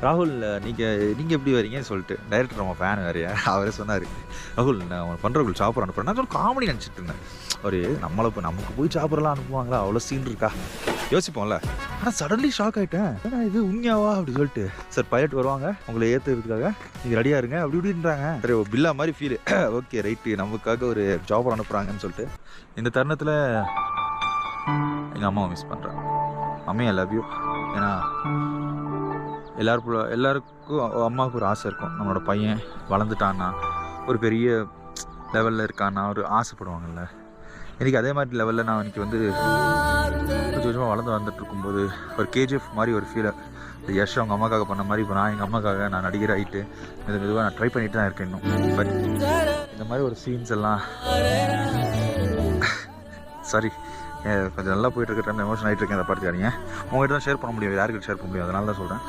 ராகுல் நீங்கள் எப்படி வரீங்கன்னு சொல்லிட்டு டைரக்டர் நம்ம ஃபேன் வேறையா அவரே சொன்னார், ராகுல் நான் அவன் பண்ணுறவங்களுக்கு சாப்பிட்ற அனுப்புகிறேன். நான் காமெடி நினச்சிட்டு இருந்தேன். ஒரு நமக்கு போய் சாப்பிட்றலாம் அனுப்புவாங்களா, அவ்வளோ சீன் இருக்கா யோசிப்போம்ல. ஆனால் சடன்லி ஷாக் ஆகிட்டேன். ஏன்னா இது உண்மையாவா அப்படி சொல்லிட்டு, சார் பைலட் வருவாங்க உங்களை ஏற்றுறதுக்காக, நீங்கள் ரெடியாக இருங்க அப்படி இப்படின்றாங்க. சரி பில்லா மாதிரி ஃபீல். ஓகே ரைட்டு, நமக்காக ஒரு ஜாப் அனுப்புகிறாங்கன்னு சொல்லிட்டு இந்த தருணத்தில் எங்கள் அம்மாவை மிஸ் பண்ணுறேன். Mummy I love you. ஏன்னா எல்லாருக்கும் அம்மாவுக்கு ஒரு ஆசை இருக்கும், நம்மளோட பையன் வளர்ந்துட்டான்னா ஒரு பெரிய லெவலில் இருக்கான்னா ஒரு ஆசைப்படுவாங்கல்ல. எனக்கு அதே மாதிரி லெவலில் நான் இன்றைக்கி வந்து கொஞ்சம் கொஞ்சமாக வளர்ந்து வந்துட்டு இருக்கும்போது ஒரு கேஜிஎஃப் மாதிரி ஒரு ஃபீலை, யஷ் அவங்க அம்மாக்காக பண்ண மாதிரி இப்போ நான் எங்கள் அம்மாக்காக நான் நடிகர் ஆகிட்டு மெதுவாக நான் ட்ரை பண்ணிட்டு தான் இருக்கேன் இன்னும். பட் இந்த மாதிரி ஒரு சீன்ஸ் எல்லாம் சாரி கொஞ்சம் நல்லா போயிட்டு இருக்க டைம் எமோஷன் ஆகிட்டு இருக்கேன். அதை பார்த்துக்காதீங்க. உங்கள்கிட்ட தான் ஷேர் பண்ண முடியும், யாருக்கிட்ட ஷேர் பண்ண முடியும், அதனால தான் சொல்கிறேன்.